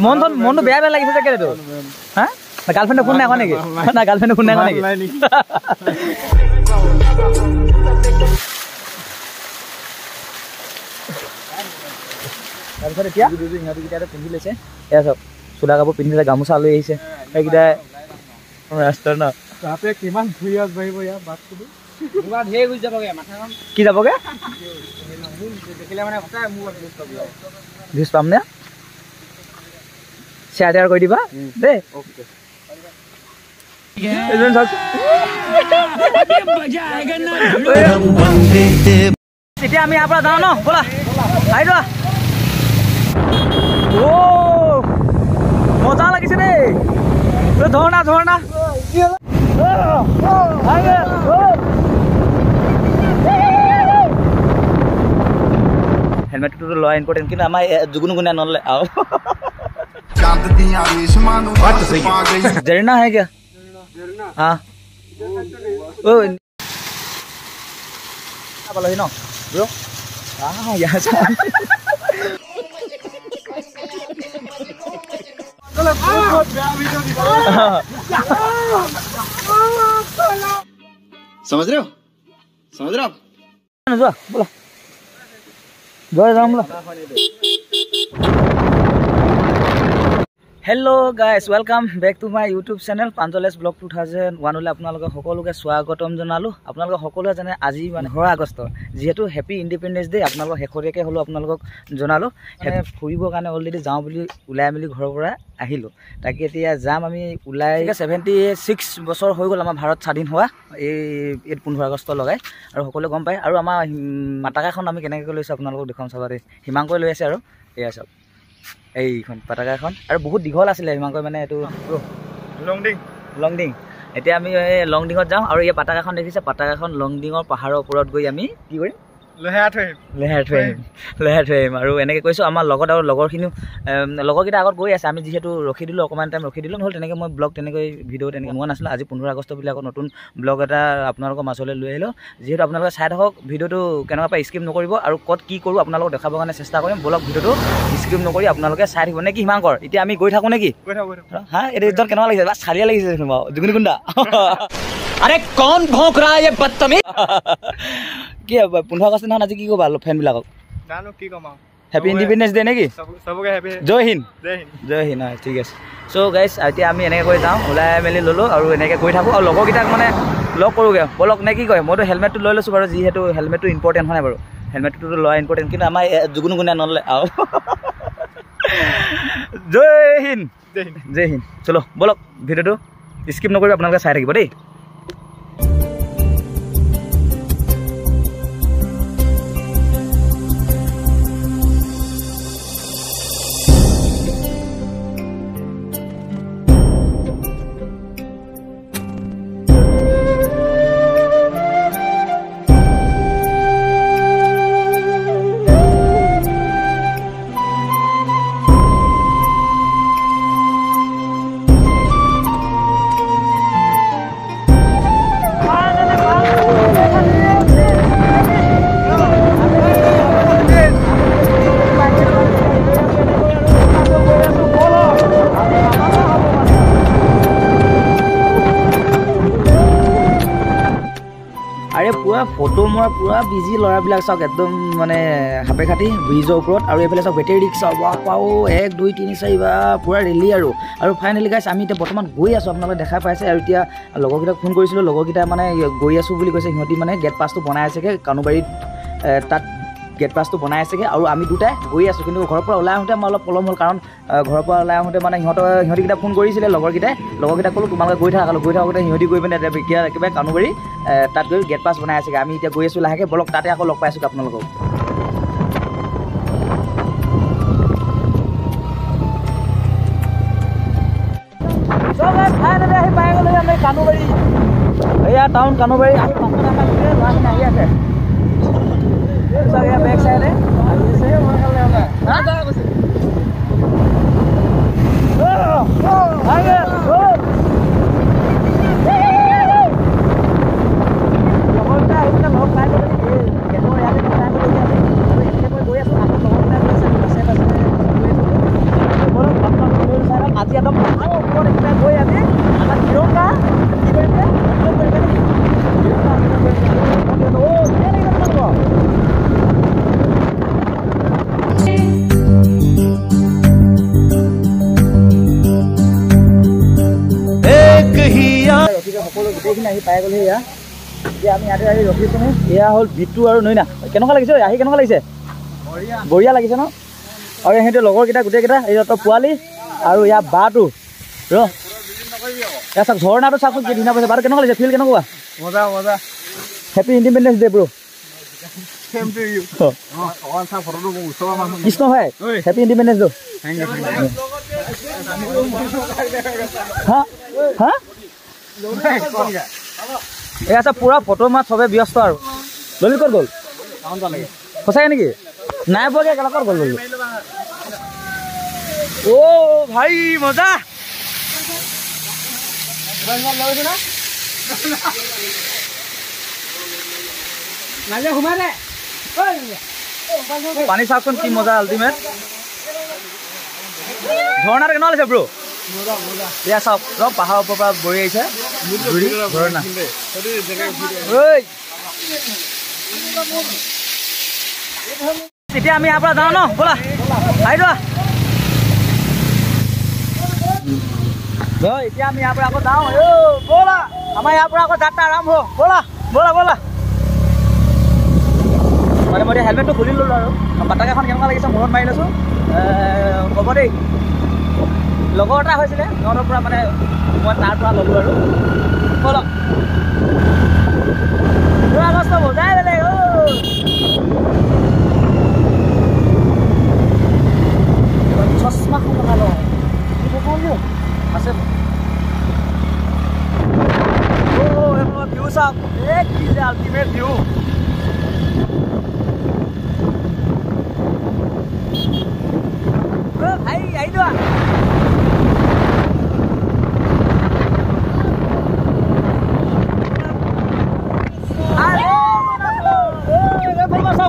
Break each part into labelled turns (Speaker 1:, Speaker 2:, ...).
Speaker 1: মনটো বেয়া বেয়া লাগিছে যে কেলেতো হা গাৰ্লফ্ৰেণ্ডে ফোন নাই কৰা নেকি না গাৰ্লফ্ৰেণ্ডে ফোন নাই কৰা নেকি তাৰপিছত এতিয়া ইহঁতকেইটাই পিন্ধি লৈছে এয়া চাওক চোলা কাপোৰ পিন্ধিলে গামোচা লৈ আহিছে সেইকেইটাই ৰাস্তাৰ ন তাতে কিমান ঘূৰি বাঢ়িব ইয়াৰ বাটটো ঢেৰ গুচি যাবগে মাথাখন কি যাবগে দেখিলে মানে সঁচাই মোৰ ভিউজ পাম নে শ্বেয়াৰ কৰি দিবা দেই এতিয়া আমি ইয়াৰ পৰা যাওঁ ন ব'লা আহি যোৱা মজা লাগিছে দেই ঝৰ্ণা ঝৰ্ণা হেলমেটটো লোৱা ইম্পৰ্টেণ্ট কিন্তু আমাৰ जुगनू गुना नल्ले आओ झरना है क्या हाँ ओ ही ना ब्रो हाँ यहाँ से
Speaker 2: समझ रहे हो
Speaker 1: बोला Jai Ram hello guys welcome back to my YouTube channel पांजलेस ब्लॉग 2001 ले आपनालोक सकलोके स्वागतम जनालो आपनालोक सकलोए जाने আজি মানে 10 আগষ্ট যেহেতু হ্যাপি ইন্ডিপেন্ডেন্স ডে आपनालोक হেখৰিয়াকে হলো आपनालोक জনালো হেনে ফুৰিব কাৰণে অলৰেডি যাও বুলি উলাই মিলি ঘৰৰ পৰা আহিলো তাকে এতিয়া যাম আমি উলাই 76 বছৰ হৈ গল আমাৰ ভাৰত স্বাধীন হোৱা এই 15 আগষ্ট লগাই আৰু সকলোৱে গম পায় আৰু আমাৰ মাটাকাখন আমি কেনেকৈ লৈছো आपनालोक দেখাম চাবাৰে হিমাংকৈ লৈ আছে আৰু এয়া সব এইখন পতাকাখন আৰু বহুত দীঘল আছিল হিমাংকৈ মানে এটো লংডিং এতিয়া আমি লংডিঙত যাম আৰু এই পতাকাখন দেখিছে পতাকাখন লংডিঙৰ পাহাৰৰ ওপৰত গৈ আমি কি কৰিম লেহাৰ থৈম আৰু এনেকৈ কৈছো আমাৰ লগত আৰু লগৰখিনি লগৰকেইটা আগত গৈ আছে আমি যেহেতু ৰখি দিলো অকমান টাইম ৰখি দিলো নহল তেনেকৈ মই ব্লগ তেনেকৈ ভিডিঅ' তেনেকৈ মোৱা নাছিল আজি 15 আগষ্ট বুলি আকৌ নতুন ব্লগ এটা আপোনালোকৰ মাছলৈ লৈ আহিলো যেহেতু আপোনালোকে চাই থাকক ভিডিঅ'টো কেনেকুৱা পাই স্কিপ নকৰিব আৰু ক'ত কি কৰো আপোনালোকক দেখাবৰ কাৰণে চেষ্টা কৰিম ব্লগ ভিডিঅ'টো স্কিপ নকৰি আপোনালোকে চাই থাকিব নেকি হিমাংকৰ এতিয়া আমি গৈ থাকো নেকি হা এটা ইজ্জত কেনেকুৱা লাগিছে বাস চালিয়া লাগিছে जुगनू गुंडा अरे कौन भौंक रहा है ये बदतमीज কি 15 আগষ্ট দিনা আজি কি কবা ফ্যান বিলাকক জানো কি কমাও হ্যাপি ইন্ডিপেন্ডেন্স ডে নেকি সবকে হ্যাপি জয় হিন্দ ঠিক আছে সো গাইস এতিয়া আমি এনেকৈ গৈ যাওঁ উলাই মেলি ললো আৰু এনেকৈ গৈ থাকো আৰু লগৰকেইটাক মানে লগ কৰোগে বলক নে কি কয় মইতো হেলমেটটো লৈ লৈছো বাৰু যিহেতু হেলমেটটো ইম্পৰ্টেন্ট হয় বাৰু হেলমেটটো লোৱা ইম্পৰ্টেন্ট কিন্তু আমাৰ जुगनू गुना নললে আও জয় হিন্দ চলো বলক ভিডিওটো স্কিপ নকৰিব আপোনালোকে চাই থাকিব দেই ফটো মৰা পুৰা বিজি ল'ৰাবিলাক চাওক একদম মানে হাপে খাটি ব্ৰিজৰ ওপৰত আৰু এইফালে চাওক বেটেৰী ৰিক্সা পাও 1 2 3 4 বা পুৰা ৰেলি আৰু ফাইনেলি গাইছ আমি এতিয়া বৰ্তমান গৈ আছো আপোনালোকে দেখা পাইছে আৰু এতিয়া লগৰকেইটাক ফোন কৰিছিলো লগৰকেইটা মানে গৈ আছো বুলি কৈছে সিহঁতি মানে গেট পাছটো বনাই আছেগে কানুবাৰীত তাত গেট পাছটো বনাই আছেগে আৰু আমি দুটাই গৈ আছো কিন্তু ঘৰৰ পৰা ওলাই আহোঁতে মই অলপ পলম হ'ল কাৰণ ঘৰৰ পৰা ওলাই আহোঁতে মানে সিহঁতিকেইটা ফোন কৰিছিলে লগৰকেইটাক ক'লো তোমালোকে গৈ থাকোঁতে সিহঁতি গৈ পিনে একেবাৰে কানুবাৰী তাত গৈ গেট পাছ বনাই আছেগে আমি এতিয়া গৈ আছো লাহেকৈ বলক তাতে আকৌ লগ পাই আছো আপোনালোকক পাই গ'লো আমি কানুবাৰী এয়া টাউন কানুবাৰী আহি আছে बैक साइड है সকলো গোটেইখিনি আহি পাই গ'লহি এয়া এতিয়া আমি ইয়াতে আহি ৰখিছোঁ এয়া হ'ল বিটু আৰু নৈনা কেনেকুৱা লাগিছে আহি কেনেকুৱা লাগিছে বঢ়িয়া লাগিছে ন আৰু সিহঁতে লগৰকেইটা গোটেইকেইটা ইহঁতৰ পোৱালি আৰু ইয়াৰ বাটো এয়া চাওক ঝৰ্ণাটো চাওকচোন কি ধুনীয়া পাইছে বাটো কেনেকুৱা লাগিছে ফিল কেনেকুৱা
Speaker 2: মজা মজা
Speaker 1: হেপী ইণ্ডিপেণ্ডেন্স ডে ব্ৰ কৃষ্ণ হয় হেপী ইণ্ডিপেণ্ডেন্স ডে হা হা এয়া আছে পুৰা ফটো মাত চবে ব্যস্ত আৰু ললিত ক'ত গ'ল সঁচাকৈ নেকি নাই পোৱাকৈ কেলা ক'ত গ'ল ললিত অ' ভাই মজা পানী চাওকচোন কি মজা আল্টিমেট ঝৰ্ণাটো কেনেকুৱা লাগিছে ব্ৰ এয়া চাওক চব পাহাৰৰ ওপৰৰ পৰা বৈ আহিছে ঝৰ্ণা এতিয়া আমি ইয়াৰ পৰা যাওঁ ন ব'লা আহিবা এতিয়া আমি ইয়াৰ পৰা আকৌ যাওঁ ব'লা আমাৰ ইয়াৰ পৰা আকৌ যাত্ৰা আৰম্ভ ব'লা ব'লা ব'লা মানে মই এতিয়া হেলমেটটো খুলি ল'লোঁ আৰু পাতাকাখন কেনেকুৱা লাগিছে মূৰত মাৰি লৈছোঁ ক'ব দেই লগৰ এটা হৈছিলে সিহঁতৰ পৰা মানে মই তাৰ পৰা ল'লোঁ আৰু ব'লক পুৰা কষ্ট বজাই বেলেগ চশমাখন লগাই লওঁ আছে ভিউ চাওক কি যে আল্টিমেট ভিউ ভাই আহি যোৱা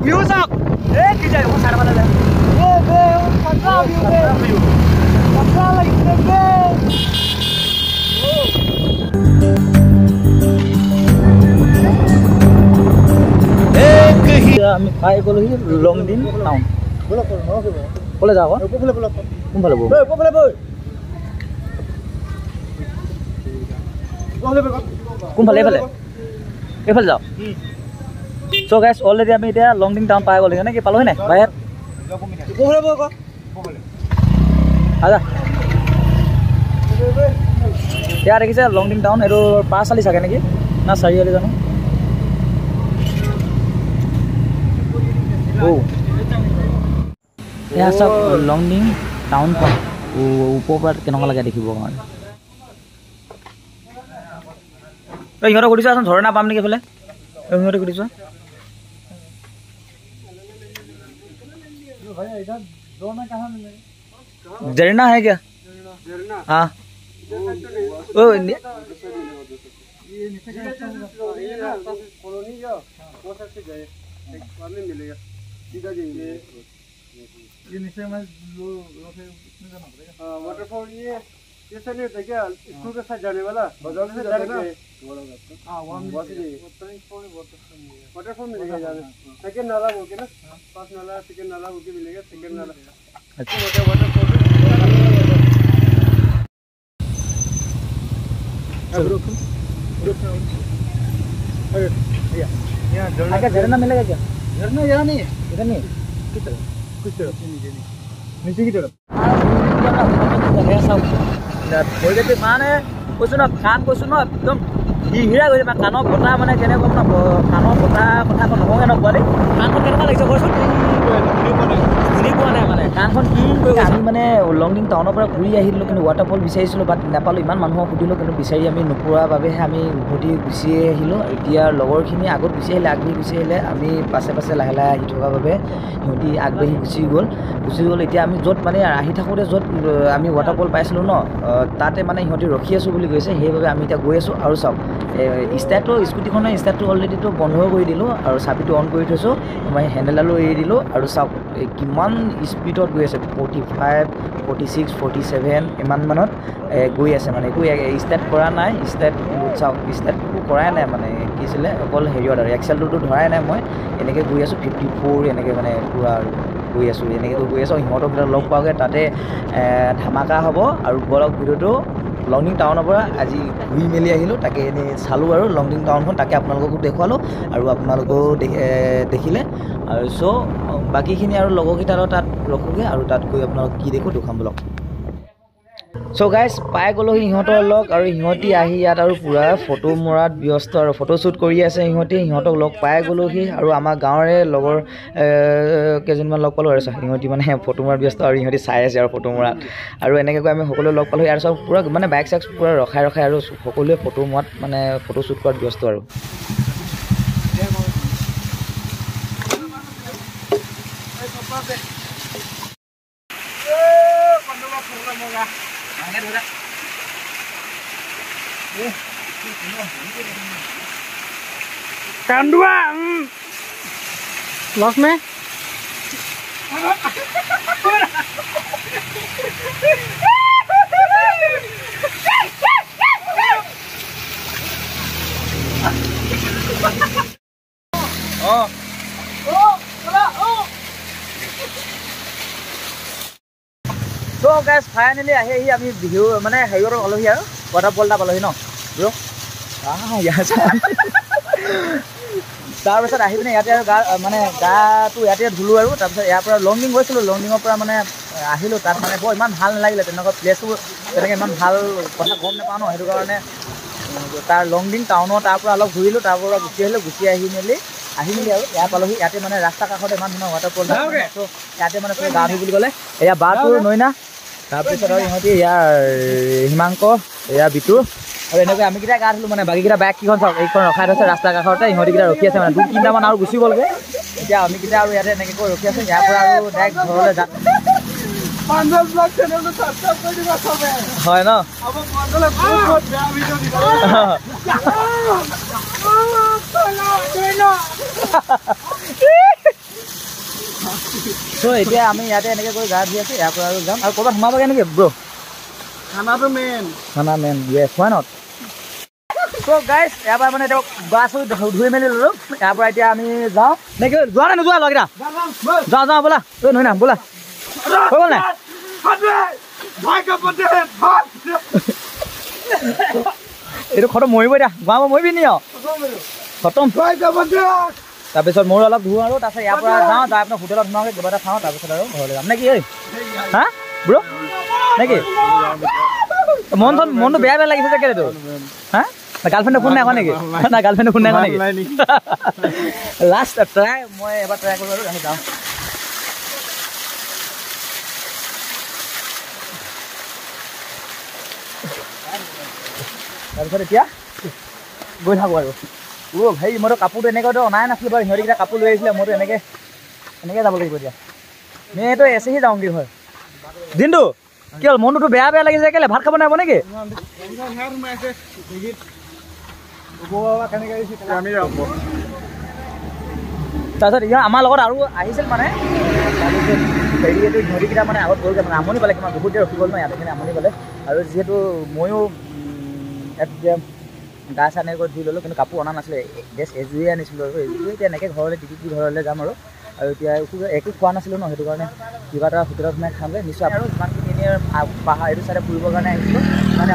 Speaker 1: ভিউ চাওক কি যায় চাই পালে আমি পাই গ'লোহি লংডিং টাউন ক'লে যাওঁ কোনফালে কোনফালে এইফালে এইফালে যাওঁ চ' গাইছ অলৰেডি আমি এতিয়া লংডিং টাউন পাই গ'লো নে কি পালোহি নাই বাহিৰত আজা এতিয়া দেখিছে লংডিং টাউন এইটো পাঁচ চালি চাগে নেকি না চাৰিআলি জানো এয়া চাওক লংডিং টাউনখন ওপৰৰ পৰা কেনেকুৱা লাগে দেখিবৰ কাৰণে ইহঁতক সুধিছোৱাচোন ঝৰ্ণা পাম নেকি এইফালে ইহঁতক সুধিছোৱা झरना है क्या हाँ ओ
Speaker 2: वाटरफॉल ये सर नहीं होता क्या स्कूल के साथ जाने वाला बाजार से जाने का वाटरफॉल मिलेगा जाने सेकंड नाला हो के ना पास नाला सेकंड नाला हो के मिलेगा सेकंड नाला अच्छा वाटरफॉल
Speaker 1: झरना मिलेगा क्या
Speaker 2: झरना यहाँ नहीं है
Speaker 1: इधर नहीं
Speaker 2: कुछ तरफ नीचे की तरफ
Speaker 1: মানে কৈছোঁ ন কাণ কৈছোঁ ন একদম হিৰা গৈছে মানে কাণৰ ফটা মানে কেনেকুৱা ন কাণৰ ফটা কথা নকওঁগৈ ন পোৱালি কাণখন কেনেকুৱা লাগিছে কচোন শুনি পোৱা নাই মানে কাণখন কি আমি মানে লংডিং টাউনৰ পৰা ঘূৰি আহিলোঁ কিন্তু ৱাটাৰফল বিচাৰিছিলোঁ বাট নাপালোঁ ইমান মানুহক সুধিলোঁ কিন্তু বিচাৰি আমি নোপোৱাৰ বাবেহে আমি উভতি গুচি আহিলোঁ এতিয়া লগৰখিনি আগত গুচি আহিলে আগবাঢ়ি গুচি আহিলে আমি পাছে পাছে লাহে লাহে আহি থকাৰ বাবে সিহঁতি আগবাঢ়ি গুচি গ'ল এতিয়া আমি য'ত মানে আহি থাকোঁতে য'ত আমি ৱাটাৰফল পাইছিলোঁ ন তাতে মানে সিহঁতি ৰখি আছোঁ বুলি কৈছে সেইবাবে আমি এতিয়া গৈ আছোঁ আৰু চাওক ষ্টাৰ্টটো স্কুটিখনৰ ষ্টাৰ্টটো অলৰেডিটো বন্ধ কৰি দিলোঁ আৰু চাবিটো অন কৰি থৈছোঁ মই হেণ্ডেলডালো এৰি দিলোঁ আৰু চাওক কিমান স্পীডত গৈ আছে 45, 46, 47 ইমানমানত গৈ আছে মানে একো ষ্টাৰ্ট কৰা নাই চাওক ষ্টাৰ্টটো কৰাই নাই মানে কি আছিলে অকল হেৰিয়ত আৰু এক্সেলটোতো ধৰাই নাই মই এনেকৈ গৈ আছোঁ 54 এনেকৈ মানে পুৰা গৈ আছোঁ এনেকৈতো গৈ আছোঁ সিহঁতক লগ পোৱাগৈ তাতে ধামাকা হ'ব আৰু বলক ভিডিঅ'টো লংডিং টাউনৰ পৰা আজি ঘূৰি মেলি আহিলোঁ, তাকে এনেই চালোঁ আৰু লংডিং টাউনখন, তাকে আপোনালোককো দেখুৱালোঁ আৰু আপোনালোকেও দেখিলে আৰু চ' বাকীখিনি আৰু লগৰকেইটা আৰু তাত ৰখোগৈ আৰু তাত গৈ আপোনালোক কি দেখোঁ দেখুৱাম ব্লগ। চ' গাইজ পাই গ'লোহি সিহঁতৰ লগ আৰু সিহঁতি আহি ইয়াত আৰু পূৰা ফটো মৰাত ব্যস্ত আৰু ফটোশ্বুট কৰি আছে সিহঁতক লগ পাই গ'লোহি আৰু আমাৰ গাঁৱৰে লগৰ কেইজনমান লগ পালোঁ আৰু সিহঁতি মানে ফটো মৰাত ব্যস্ত আৰু সিহঁতি চাই আছে আৰু ফটো মৰাত আৰু এনেকৈ আমি সকলোৱে লগ পালোঁ। ইয়াৰ চব পূৰা মানে বাইক চাইক পূৰা ৰখাই আৰু সকলোৱে ফটো মৰাত মানে ফটোশ্বুট কৰাত ব্যস্ত আৰু
Speaker 2: কান্দুয়া लॉस में
Speaker 1: চ' গাইজ ফাইনেলি আহি আমি বিহু মানে হেৰিয়ত পালোহি আৰু ৱাটাৰফল এটা পালোহি ন ব্ৰ তাৰপিছত আহি পিনে ইয়াতে আৰু মানে গাটো ইয়াতে ধুলোঁ আৰু তাৰপিছত ইয়াৰ পৰা লংডিং গৈছিলোঁ, লংডিঙৰ পৰা মানে আহিলোঁ তাত মানে বৰ ইমান ভাল নালাগিলে তেনেকুৱা প্লেচটো তেনেকৈ ইমান ভাল কথা গম নাপাওঁ ন, সেইটো কাৰণে তাৰ লংডিং টাউনৰ তাৰ পৰা অলপ ঘূৰিলোঁ, তাৰ পৰা গুচি আহিলোঁ, গুচি আহি মেলি আৰু ইয়াত পালোহি। ইয়াতে মানে ৰাস্তাৰ কাষতে ইমান ধুনীয়া ৱাটাৰফল চ' ইয়াতে মানে গা ধুই বুলি ক'লে এয়া বাটোৰ নৈনা, তাৰপিছত আৰু ইহঁতি ইয়াৰ হিমাংক এয়া বিটু আৰু এনেকৈ আমিকেইটা গা ধুলোঁ মানে বাকীকেইটা বাইক কেইখন চাওক এইখন ৰখাই থৈছে ৰাস্তাৰ কাষতে, ইহঁতিকেইটা ৰখি আছে মানে 2-3টামান আৰু গুচি গ'লগৈ। এতিয়া আমিকেইটা আৰু ইয়াতে এনেকৈ কৈ ৰখি আছোঁ, ইয়াৰ পৰা আৰু ডাইৰেক্ট ঘৰলৈ যাম হয় ন। চ' এতিয়া আমি ইয়াতে এনেকৈ কৰি গা ধুই আছোঁ, ইয়াৰ পৰা আৰু যাম আৰু ক'ৰবাত সোমাবগৈ নেকি ব্ৰ?
Speaker 2: खानाটো মেইন
Speaker 1: ইয়েছ হয় নট। চ' গাইজ ইয়াৰ পৰা মানে এতিয়া বাছ ধুই মেলি ল'লোঁ, ইয়াৰ পৰা এতিয়া আমি যাওঁ নেকি? যোৱা নাই নোযোৱা লগকেইটা? যাওঁ ব'লা ঐ নহয় না ব'লা হৈ গ'ল নাই? এইটো খতম মৰিব এতিয়া, গাঁও মৰিবি নি আৰু খতম। তাৰপিছত মোৰ অলপ ধুওঁ আৰু তাৰপিছত ইয়াৰ পৰা যাওঁ, যাই আপোনাৰ হোটেলত সোমাওঁগৈ, কিবা এটা খাওঁ, তাৰপিছত আৰু ঘৰলৈ যাম নেকি? ঐ হা ব্ৰ নেকি? মনটো বেয়া লাগিছে যে কেলে তোৰ? হা গাৰ্লফ্ৰেণ্ডে ফোন নাই কৰা নেকি? না গাৰ্লফ্ৰেণ্ডে ফোন নাই কৰা নেকি? লাষ্ট ট্ৰাই মই এবাৰ ট্ৰাই কৰোঁ আৰু আমি যাওঁ। তাৰপিছত এতিয়া গৈ থাকোঁ আৰু হেৰি মইতো কাপোৰটো এনেকৈতো অনাই নাছিলোঁ বাৰু, সিহঁতিকেইটা কাপোৰ লৈ আহিছিলে, মইতো এনেকৈ যাব লাগিব এতিয়া। মইতো এছেহি যাওঁ কি হয় দিনটো কি হ'ল মনটোতো বেয়া লাগিছে কেলে? ভাত খাব নাপাব নেকি? তাৰপিছত এতিয়া আমাৰ লগত আৰু আহিছিল মানে তাৰপিছত হেৰি এইটো সিহঁতিকেইটা মানে আগত গ'লগৈ মানে আমনি পালে, কিমান বহুত দেৰি ৰখি গ'ল ন ইয়াত, এইখিনি আমনি পালে আৰু যিহেতু ময়ো এতিয়া গা চা এনেকৈ ধুই ল'লোঁ, কিন্তু কাপোৰ অনা নাছিলে, জাষ্ট এযোৰে আনিছিলোঁ আৰু এযোৰে এতিয়া এনেকৈ ঘৰলৈ টিটি ঘৰলৈ যাম আৰু এতিয়া একো খোৱা নাছিলোঁ ন, সেইটো কাৰণে কিবা এটা হোটেলত সোমাই খামগৈ নিশ্চয়। আৰু যিমানখিনি এনেই পাহাৰ এইটো চাইডে ফুৰিবৰ কাৰণে আহিছিলোঁ, মানে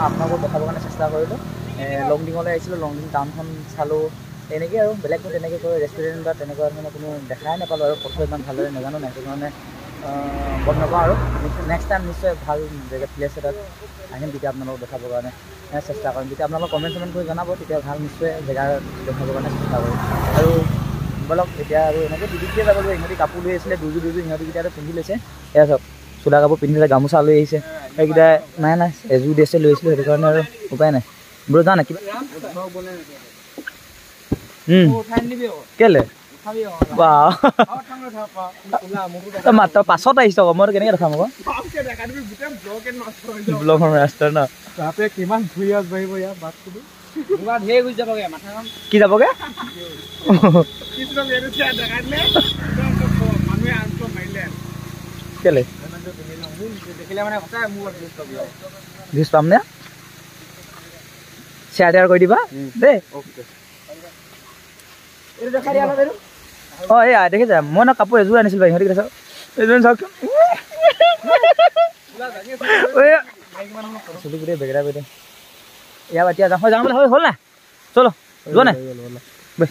Speaker 1: আপোনালোকক দেখাবৰ কাৰণে চেষ্টা কৰিলোঁ। লংডিঙলৈ আহিছিলোঁ, লংডিং টাউনখন চালোঁ, এনেকৈ আৰু বেলেগটো তেনেকৈ কৰি ৰেষ্টুৰেণ্ট বা তেনেকুৱা ধৰণৰ কোনো দেখাই নাপালোঁ আৰু ফটো ইমান ভালদৰে নাজানো নাই, সেইটো কাৰণে গম নাপাওঁ আৰু নেক্সট টাইম নিশ্চয় ভাল জেগা প্লেচ এটাত আহিম, তেতিয়া আপোনালোকক দেখাবৰ কাৰণে চেষ্টা কৰিম। যেতিয়া আপোনালোকক কমেণ্ট কৰি জনাব, তেতিয়া ভাল নিশ্চয় জেগা দেখাবৰ কাৰণে চেষ্টা কৰিম। আৰু বলক এতিয়া আৰু এনেকৈ ডিউটিতে যাবগৈ। ইহঁতি কাপোৰ লৈ আহিছিলে দুযোৰ সিহঁতিকেইটা পিন্ধি লৈছে, এয়া চাওক চোলা কাপোৰ পিন্ধিলে, গামোচা লৈ আহিছে, সেইকেইটা নাই এযোৰ ড্ৰেছে লৈ আহিছিলোঁ, সেইটো কাৰণে আৰু উপায় নাই। ব্ৰ যা না কিবা কেলে মাত্ৰ পাছত আহিছ আকৌ, মইতো কেনেকৈ দেখাম আকৌ ব্লগ ৰাস্তাৰ ন
Speaker 2: কিমান ঘূৰি বাঢ়িব ইয়াৰ বাছটো
Speaker 1: কি যাবগে কেলে ভিউজ পাম নে? শ্বেয়াৰ টেয়াৰ কৰি দিবা দেই। অঁ এয়া দেখিছে, মই ন কাপোৰ এযোৰ আনিছিলোঁ বাৰু, ইহঁতি চাওক এযোৰ চাওকচোন চুলি গোটেই বেগেৰা কৰি দিম ইয়াৰ এতিয়া যাওঁ যাওঁ বোলে হ'ল না চলো যোৱা নাই বৈ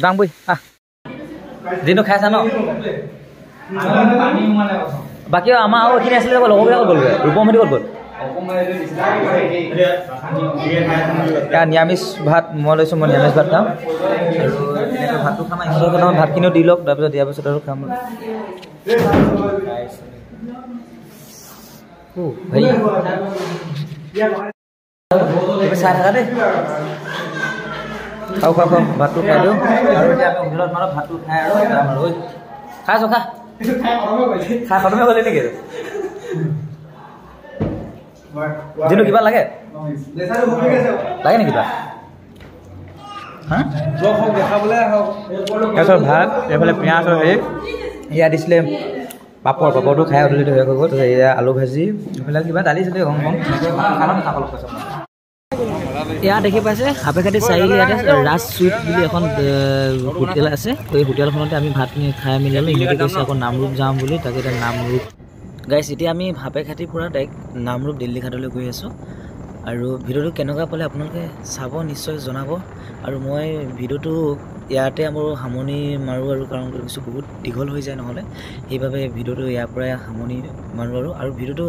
Speaker 1: যাওঁ বৈ দিনটো খাই আছা ন বাকী আমাৰ আৰু এইখিনি আছিলে লগৰবিলাক গ'লগৈ ৰূপমহতি ক'ত গ'ল নিৰামিষ ভাত মই লৈছোঁ মই নিৰামিষ ভাত খাম আৰু ভাতটো খাম ইহঁতৰ ভাতখিনিও দি লওক তাৰপিছত দিয়াৰ পিছত আৰু খাম চাই থাকা দেই খাওঁ খাওঁ খাওঁ ভাতটো খাই দিওঁ আৰু এতিয়া আমি হোটেলত মানে ভাতটো খাই আৰু যাম আৰু খাইছো খা খাই খতমে গ'লে নেকি যিটো কিবা লাগে লাগে নেকি কিবা তাৰপিছত ভাত এইফালে পিঁয়াজ আৰু হেৰি এয়া দিছিলে পাপৰটো খাই উদলিটো শেষ হৈ গ'ল এয়া আলু ভাজি এইফালে কিবা দালি চালি গম গম ইয়াত দেখি পাইছে সাপেখাতি চাৰিআলি ইয়াতে ৰাজ চুইট বুলি এখন হোটেল আছে এই হোটেলখনতে আমি ভাতখিনি খাই মেলি ল'লোঁ ইহঁতে কৈছে আকৌ নামৰূপ যাম বুলি তাকে এতিয়া নামৰূপ গাইছ এতিয়া আমি সাপেখাতিৰ পৰা ডাইৰেক্ট নামৰূপ দিল্লী ঘাটলৈ গৈ আছোঁ আৰু ভিডিঅ'টো কেনেকুৱা পালে আপোনালোকে চাব নিশ্চয় জনাব আৰু মই ভিডিঅ'টো ইয়াতে মোৰ সামৰণি মাৰোঁ আৰু কাৰণ কিছু বহুত দীঘল হৈ যায় নহ'লে সেইবাবে ভিডিঅ'টো ইয়াৰ পৰাই সামৰণি মাৰোঁ আৰু ভিডিঅ'টো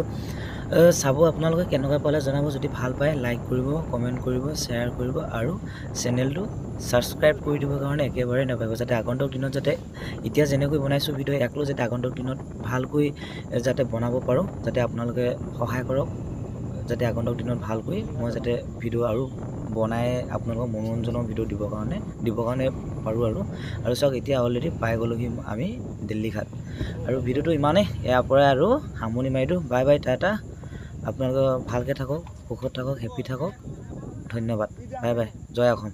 Speaker 1: চাব আপোনালোকে কেনেকুৱা পালে জনাব যদি ভাল পায় লাইক কৰিব কমেণ্ট কৰিব শ্বেয়াৰ কৰিব আৰু চেনেলটো ছাবস্ক্ৰাইব কৰি দিবৰ কাৰণে একেবাৰে নাপাব যাতে আগন্তুক দিনত যাতে এতিয়া যেনেকৈ বনাইছোঁ ভিডিঅ' একলো যাতে আগন্তুক দিনত ভালকৈ যাতে বনাব পাৰোঁ যাতে আপোনালোকে সহায় কৰক যাতে আগন্তুক দিনত ভালকৈ মই যাতে ভিডিঅ' আৰু বনাই আপোনালোকক মনোৰঞ্জনৰ ভিডিঅ' দিবৰ কাৰণে পাৰোঁ আৰু চাওক এতিয়া অলৰেডি পাই গ'লোহি আমি দিল্লী ঘাট আৰু ভিডিঅ'টো ইমানেই ইয়াৰ পৰাই আৰু সামৰণি মাৰি দিওঁ বাই বাই টাটা আপোনালোকে ভালকৈ থাকক সুখত থাকক হেপ্পী থাকক ধন্যবাদ বাই বাই জয় অসম